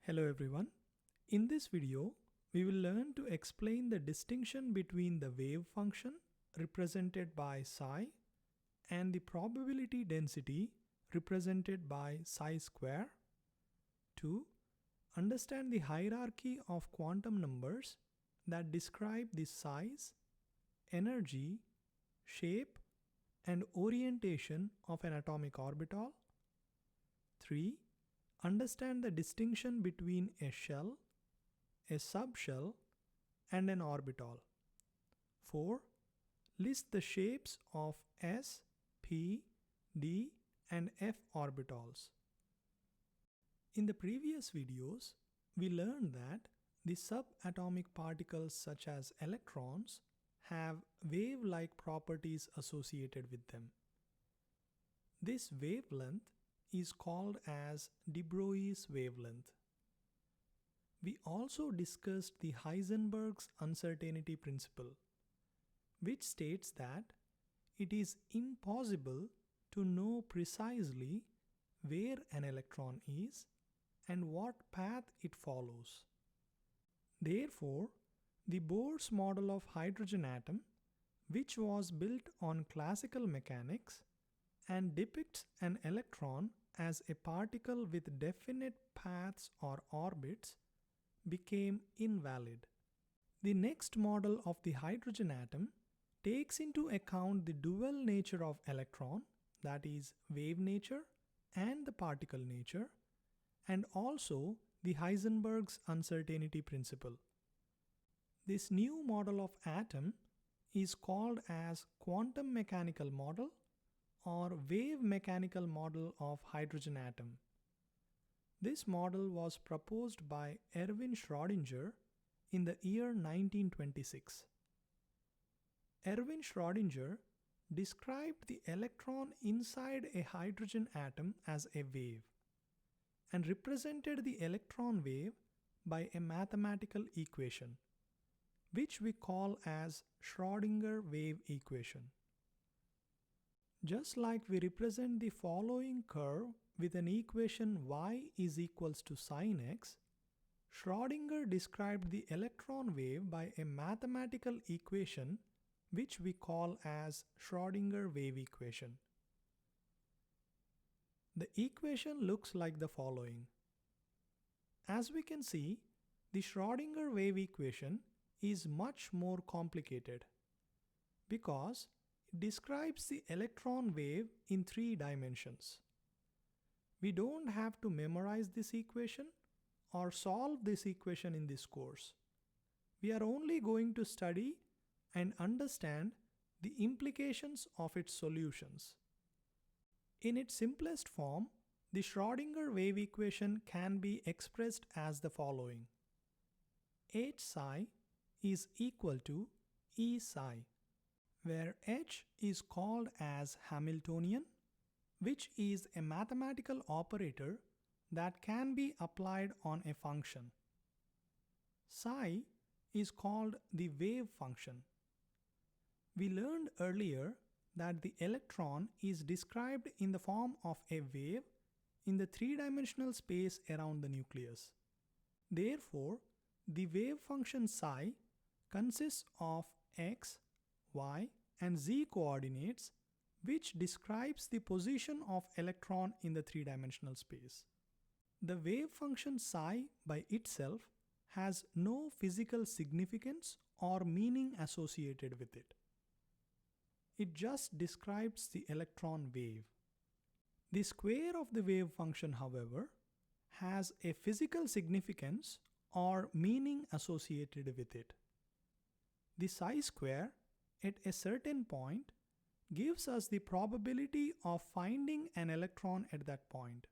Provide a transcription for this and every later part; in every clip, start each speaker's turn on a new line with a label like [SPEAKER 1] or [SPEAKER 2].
[SPEAKER 1] Hello everyone. In this video, we will learn to explain the distinction between the wave function represented by psi and the probability density represented by psi square. To understand the hierarchy of quantum numbers that describe the size, energy, shape, and orientation of an atomic orbital. 3. Understand the distinction between a shell, a subshell, and an orbital. 4. List the shapes of s, p, d, and f orbitals. In the previous videos, we learned that the subatomic particles such as electrons have wave-like properties associated with them. This wavelength is called as de Broglie's wavelength. We also discussed the Heisenberg's uncertainty principle, which states that it is impossible to know precisely where an electron is and what path it follows. Therefore, the Bohr's model of hydrogen atom, which was built on classical mechanics and depicts an electron as a particle with definite paths or orbits, became invalid. The next model of the hydrogen atom takes into account the dual nature of electron, that is, wave nature and the particle nature, and also the Heisenberg's uncertainty principle. This new model of atom is called as quantum mechanical model or wave mechanical model of hydrogen atom. This model was proposed by Erwin Schrödinger in the year 1926. Erwin Schrödinger described the electron inside a hydrogen atom as a wave and represented the electron wave by a mathematical equation, which we call as Schrödinger wave equation. Just like we represent the following curve with an equation y is equals to sin x, Schrödinger described the electron wave by a mathematical equation which we call as Schrödinger wave equation. The equation looks like the following. As we can see, the Schrödinger wave equation is much more complicated because it describes the electron wave in 3 dimensions. We don't have to memorize this equation or solve this equation in this course. We are only going to study and understand the implications of its solutions. In its simplest form, the Schrödinger wave equation can be expressed as the following. H psi is equal to E psi, where H is called as Hamiltonian, which is a mathematical operator that can be applied on a function. Psi is called the wave function. We learned earlier that the electron is described in the form of a wave in the 3-dimensional space around the nucleus. Therefore, the wave function psi consists of x, y, and z coordinates, which describes the position of electron in the 3-dimensional space. The wave function psi by itself has no physical significance or meaning associated with it. It just describes the electron wave. The square of the wave function, however, has a physical significance or meaning associated with it. The psi square at a certain point gives us the probability of finding an electron at that point.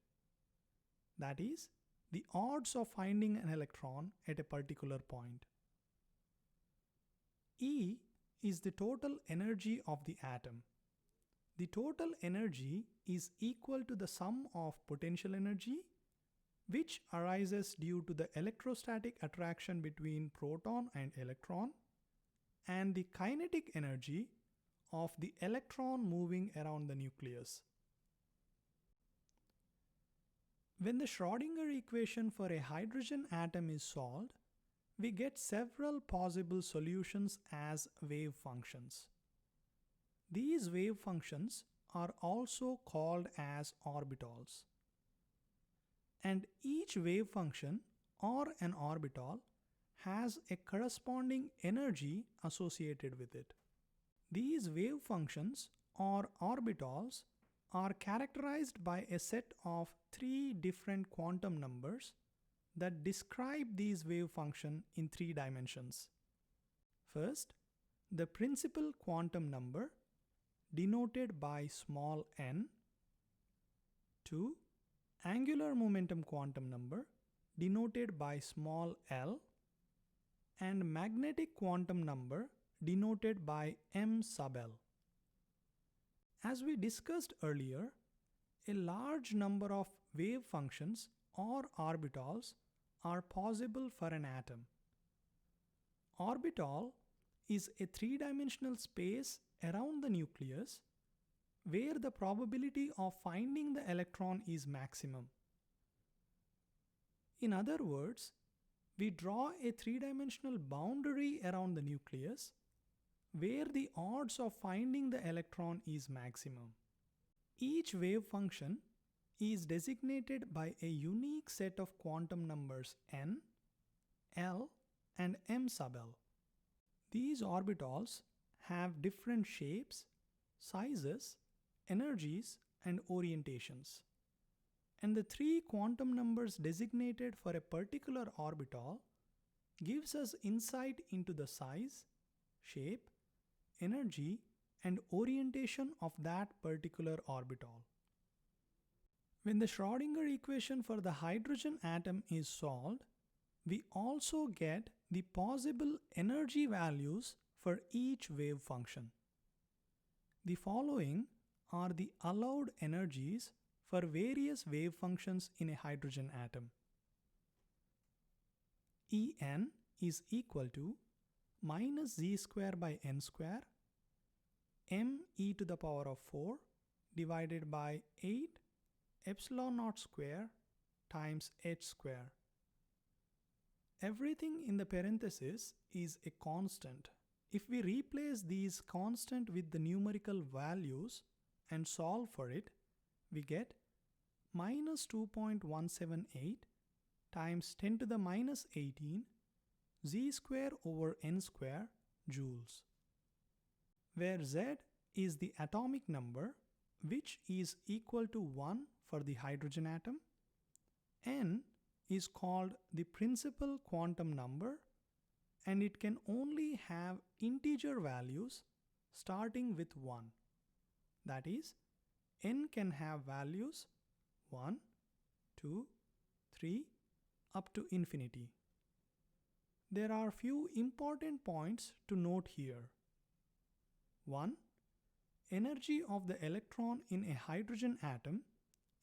[SPEAKER 1] That is, the odds of finding an electron at a particular point. E is the total energy of the atom. The total energy is equal to the sum of potential energy, which arises due to the electrostatic attraction between proton and electron, and the kinetic energy of the electron moving around the nucleus. When the Schrödinger equation for a hydrogen atom is solved, we get several possible solutions as wave functions. These wave functions are also called as orbitals. And each wave function or an orbital has a corresponding energy associated with it. These wave functions or orbitals are characterized by a set of three different quantum numbers that describe these wave function in three dimensions. First, the principal quantum number denoted by small n. 2. Angular momentum quantum number denoted by small l. And magnetic quantum number denoted by m sub l. As we discussed earlier, a large number of wave functions or orbitals are possible for an atom. Orbital is a three-dimensional space around the nucleus where the probability of finding the electron is maximum. In other words, we draw a three-dimensional boundary around the nucleus where the odds of finding the electron is maximum. Each wave function is designated by a unique set of quantum numbers n, l, and m sub l. These orbitals have different shapes, sizes, energies, and orientations. And the three quantum numbers designated for a particular orbital gives us insight into the size, shape, energy, and orientation of that particular orbital. When the Schrödinger equation for the hydrogen atom is solved, we also get the possible energy values for each wave function. The following are the allowed energies for various wave functions in a hydrogen atom. En is equal to minus z square by n square m e to the power of 4 divided by 8 epsilon naught square times h square. Everything in the parenthesis is a constant. If we replace these constant with the numerical values and solve for it, we get minus 2.178 times 10 to the minus 18 z square over n square joules, where z is the atomic number, which is equal to 1 for the hydrogen atom, n is called the principal quantum number, and it can only have integer values starting with 1. That is, n can have values 1, 2, 3 up to infinity. There are few important points to note here. 1. Energy of the electron in a hydrogen atom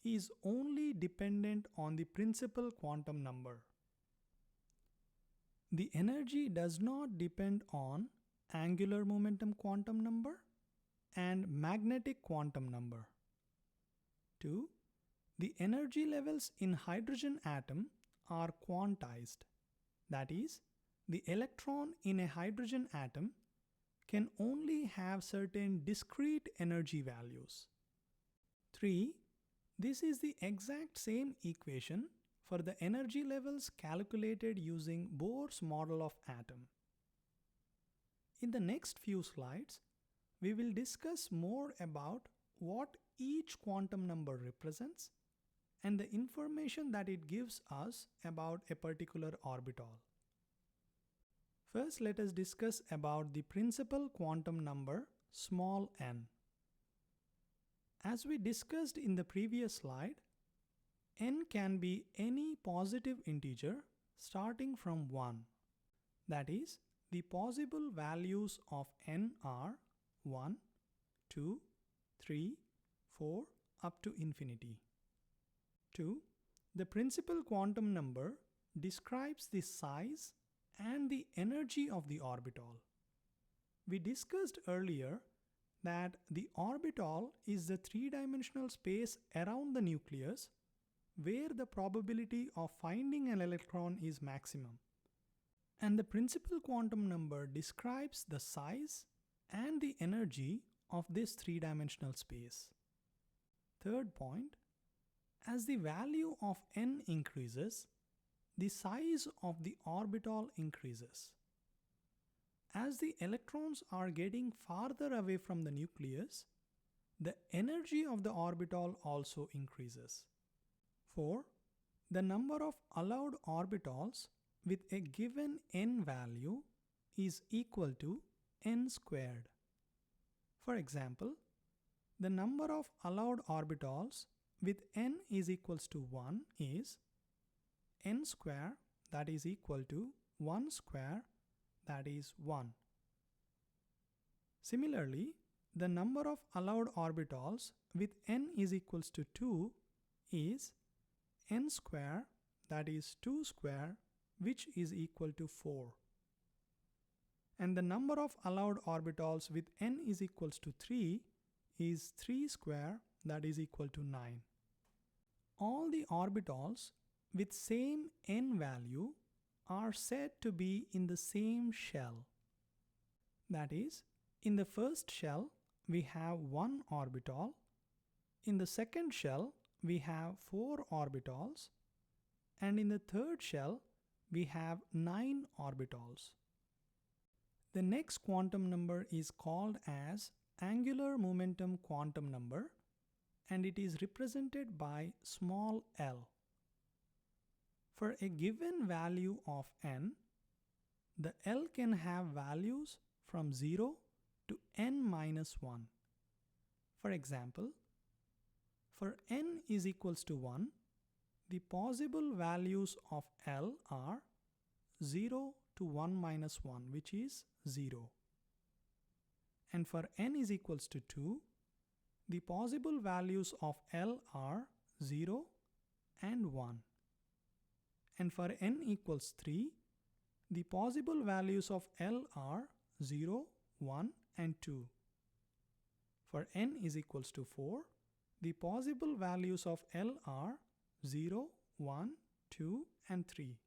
[SPEAKER 1] is only dependent on the principal quantum number. The energy does not depend on angular momentum quantum number and magnetic quantum number. 2. The energy levels in hydrogen atom are quantized. That is, the electron in a hydrogen atom can only have certain discrete energy values. 3. This is the exact same equation for the energy levels calculated using Bohr's model of atom. In the next few slides, we will discuss more about what each quantum number represents and the information that it gives us about a particular orbital. First, let us discuss about the principal quantum number small n. As we discussed in the previous slide, n can be any positive integer starting from 1. That is, the possible values of n are 1, 2, 3, 4 up to infinity. 2. The principal quantum number describes the size and the energy of the orbital. We discussed earlier that the orbital is the three-dimensional space around the nucleus where the probability of finding an electron is maximum. And the principal quantum number describes the size and the energy of this three-dimensional space. Third point, as the value of n increases, the size of the orbital increases. As the electrons are getting farther away from the nucleus, the energy of the orbital also increases. 4. The number of allowed orbitals with a given n value is equal to n squared. For example, the number of allowed orbitals with n is equals to 1 is n square, that is equal to 1 square, that is 1. Similarly, the number of allowed orbitals with n is equals to 2 is n square, that is 2 square, which is equal to 4. And the number of allowed orbitals with n is equals to 3 is 3 square, that is equal to 9. All the orbitals with same n value are said to be in the same shell. That is, in the first shell we have 1 orbital, in the second shell we have 4 orbitals, and in the third shell we have 9 orbitals. The next quantum number is called as angular momentum quantum number, and it is represented by small l. For a given value of n, the L can have values from 0 to n minus 1. For example, for n is equals to 1, the possible values of L are 0 to 1 minus 1, which is 0. And for n is equals to 2, the possible values of L are 0 and 1. And for n equals 3, the possible values of L are 0, 1 and 2. For n is equals to 4, the possible values of L are 0, 1, 2 and 3.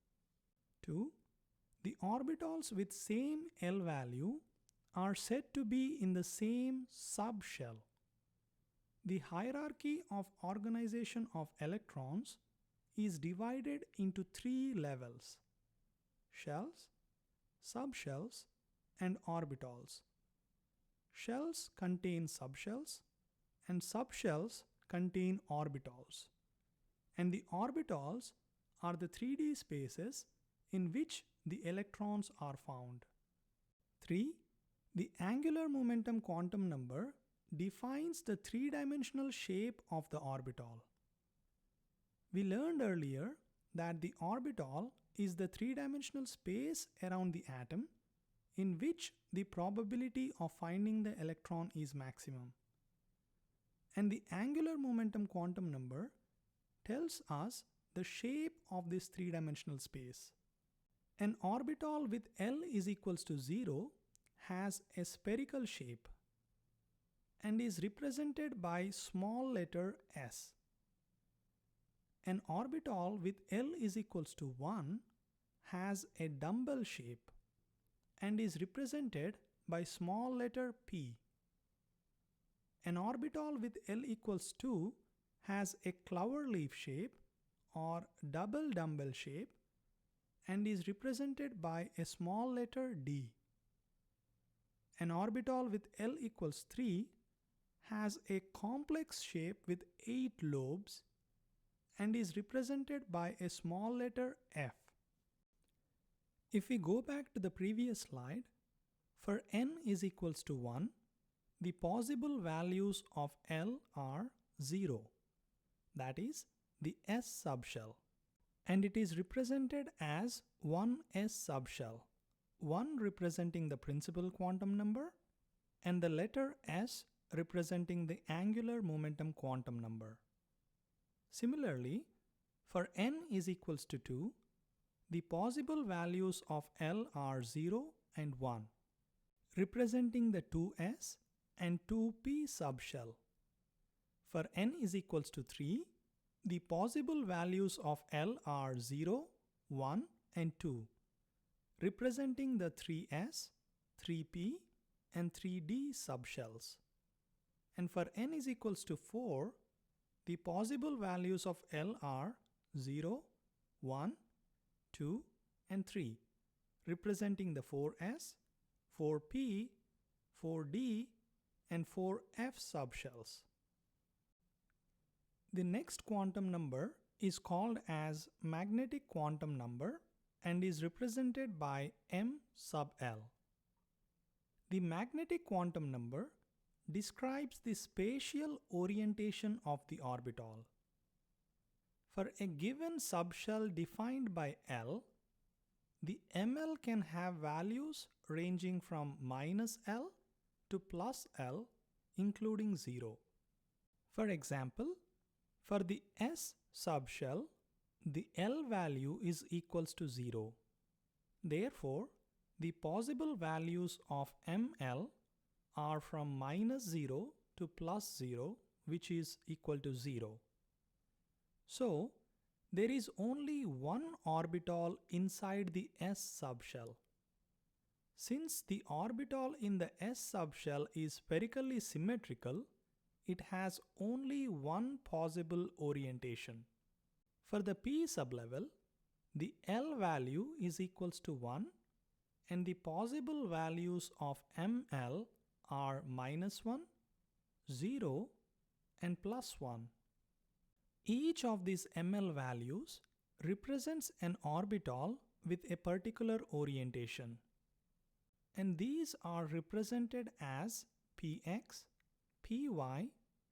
[SPEAKER 1] 2. The orbitals with same L value are said to be in the same subshell. The hierarchy of organization of electrons is divided into 3 levels: shells, subshells, and orbitals. Shells contain subshells, and subshells contain orbitals. And the orbitals are the 3D spaces in which the electrons are found. 3. The angular momentum quantum number defines the three-dimensional shape of the orbital. We learned earlier that the orbital is the three-dimensional space around the atom in which the probability of finding the electron is maximum. And the angular momentum quantum number tells us the shape of this three-dimensional space. An orbital with L is equals to 0 has a spherical shape and is represented by small letter s. An orbital with L is equals to 1 has a dumbbell shape and is represented by small letter p. An orbital with L equals 2 has a cloverleaf shape or double dumbbell shape and is represented by a small letter d. An orbital with L equals 3 has a complex shape with 8 lobes and is represented by a small letter f. If we go back to the previous slide, for n is equals to 1, the possible values of L are 0, that is the s subshell, and it is represented as 1s subshell, 1 representing the principal quantum number and the letter s representing the angular momentum quantum number. Similarly, for n is equals to 2, the possible values of L are 0 and 1, representing the 2s and 2p subshell. For n is equals to 3, The possible values of L are 0, 1 and 2, representing the 3s, 3p and 3d subshells. And for n is equals to 4, the possible values of L are 0, 1, 2 and 3, representing the 4s, 4p, 4d and 4f subshells. The next quantum number is called as magnetic quantum number and is represented by m sub L. The magnetic quantum number describes the spatial orientation of the orbital. For a given subshell defined by L, the ML can have values ranging from -L to +L, including 0. For example, for the S subshell, the L value is equals to 0. Therefore, the possible values of ML are from -0 to +0, which is equal to 0. So, there is only one orbital inside the S subshell. Since the orbital in the S subshell is spherically symmetrical, it has only one possible orientation. For the P sublevel, the L value is equals to 1 and the possible values of ML are -1, 0 and +1. Each of these ML values represents an orbital with a particular orientation. And these are represented as Px, Py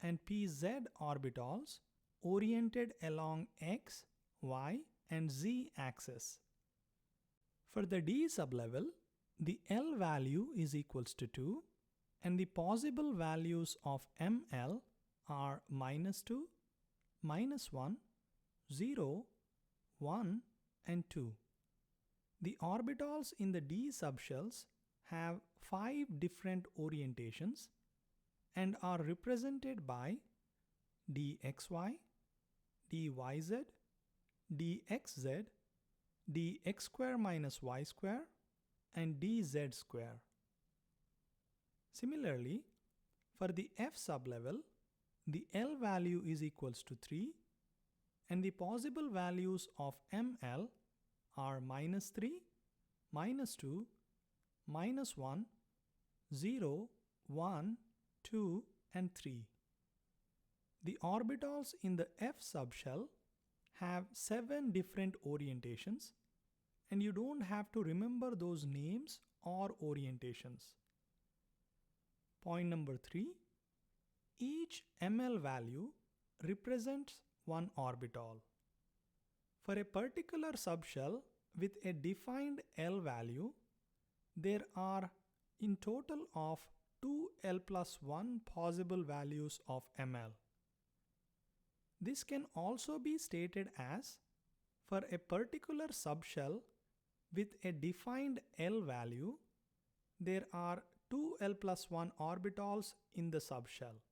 [SPEAKER 1] and Pz orbitals oriented along x, y and z axis. For the D sublevel, the L value is equals to 2 and the possible values of ML are -2, -1, 0, 1 and 2. The orbitals in the D subshells have 5 different orientations and are represented by dxy, dyz, dxz, dx square minus y square and dz square. Similarly, for the F sublevel, the L value is equals to 3 and the possible values of ML are -3, -2, -1, 0, 1, 2 and 3. The orbitals in the F subshell have 7 different orientations and you don't have to remember those names or orientations. Point number 3. Each ML value represents one orbital. For a particular subshell with a defined L value, there are in total of 2L plus 1 possible values of ML. This can also be stated as, for a particular subshell with a defined L value, there are 2L plus 1 orbitals in the subshell.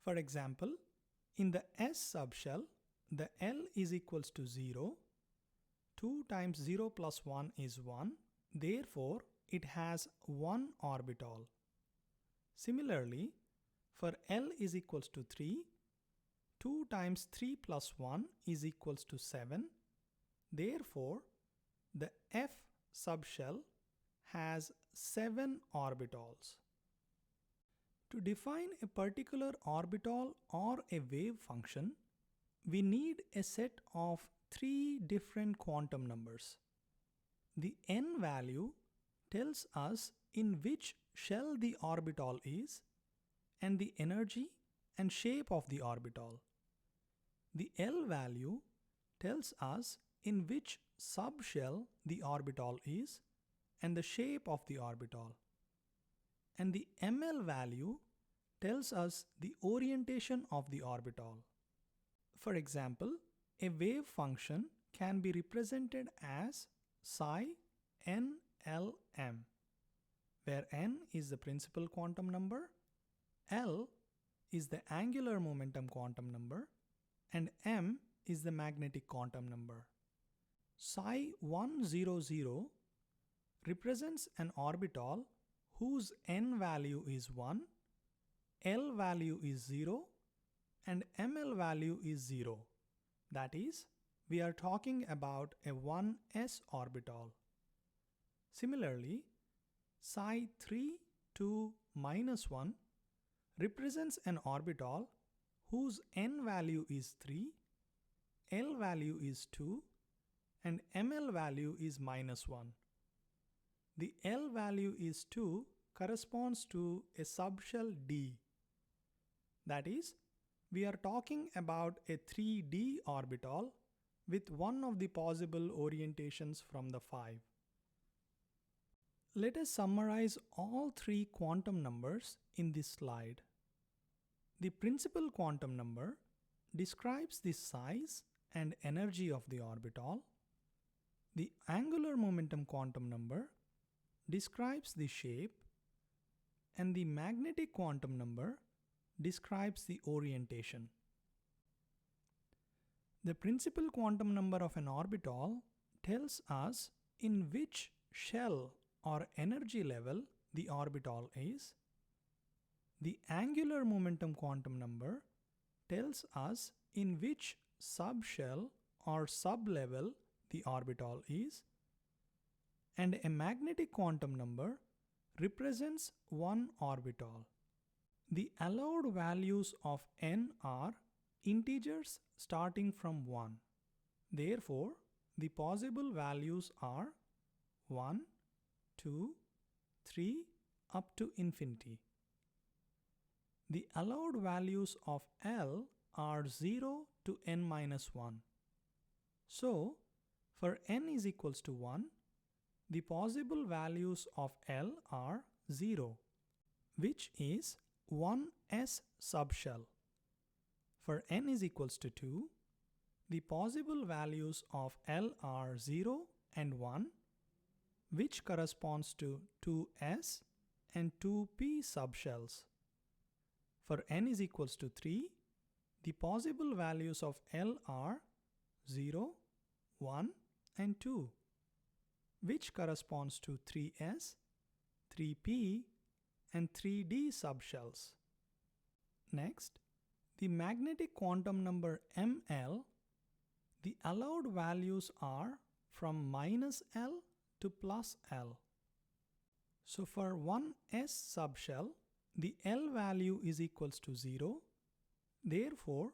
[SPEAKER 1] For example, in the S subshell, the L is equals to 0, 2 times 0 plus 1 is 1, therefore it has one orbital. Similarly, for L is equals to 3, 2 times 3 plus 1 is equals to 7, therefore the F subshell has 7 orbitals. To define a particular orbital or a wave function, we need a set of 3 different quantum numbers. The n value tells us in which shell the orbital is and the energy and shape of the orbital. The L value tells us in which subshell the orbital is and the shape of the orbital. And the ML value tells us the orientation of the orbital. For example, a wave function can be represented as psi nLm, where n is the principal quantum number, L is the angular momentum quantum number, and m is the magnetic quantum number. Psi 100 represents an orbital whose n value is 1, L value is 0, and ML value is 0. That is, we are talking about a 1s orbital. Similarly, psi 3, 2, minus 1 represents an orbital whose n value is 3, L value is 2, and ML value is minus 1. The L value is 2 corresponds to a subshell D. That is, we are talking about a 3D orbital with one of the possible orientations from the 5. Let us summarize all three quantum numbers in this slide. The principal quantum number describes the size and energy of the orbital. The angular momentum quantum number describes the shape, and the magnetic quantum number describes the orientation. The principal quantum number of an orbital tells us in which shell or energy level the orbital is. The angular momentum quantum number tells us in which subshell or sublevel the orbital is, and a magnetic quantum number represents one orbital. The allowed values of n are integers starting from 1. Therefore, the possible values are 1, 2, 3 up to infinity. The allowed values of L are 0 to n minus 1. So, for n is equals to 1, the possible values of L are 0, which is 1s subshell. For n is equals to 2, the possible values of L are 0 and 1, which corresponds to 2s and 2p subshells. For n is equals to 3, the possible values of L are 0, 1 and 2, which corresponds to 3s, 3p and 3d subshells. Next, the magnetic quantum number ML, the allowed values are from minus L to plus L. So for 1s subshell, the L value is equals to 0. Therefore,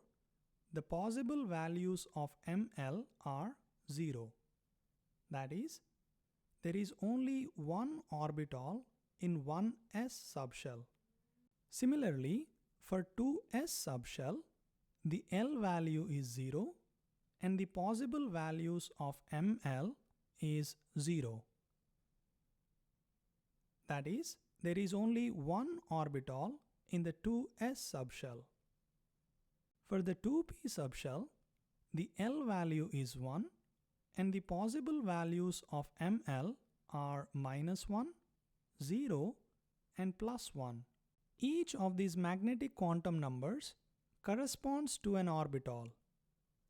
[SPEAKER 1] the possible values of ML are 0. That is, there is only one orbital in 1s subshell. Similarly, for 2s subshell, the L value is 0 and the possible values of ML is 0. That is, there is only one orbital in the 2s subshell. For the 2p subshell, the L value is 1 and the possible values of ML are minus 1, 0 and plus 1. Each of these magnetic quantum numbers corresponds to an orbital.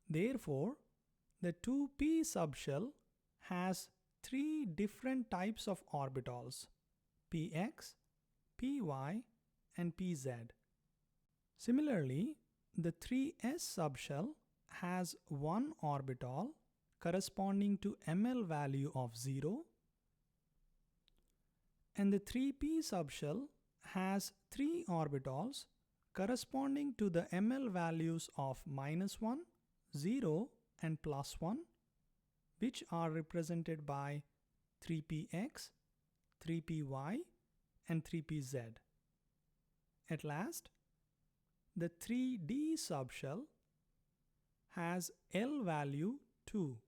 [SPEAKER 1] Therefore, the 2p subshell has three different types of orbitals: px, py and pz. Similarly, the 3s subshell has one orbital corresponding to ML value of 0, and the 3p subshell has three orbitals corresponding to the ML values of minus 1, 0 and plus 1, which are represented by 3px, 3py and 3pz. At last, the 3d subshell has L value 2.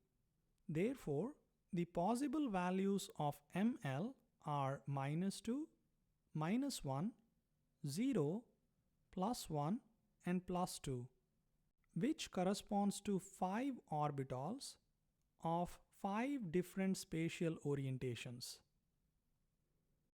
[SPEAKER 1] Therefore, the possible values of ML are minus 2, minus 1, 0, plus 1 and plus 2, which corresponds to 5 orbitals of 5 different spatial orientations.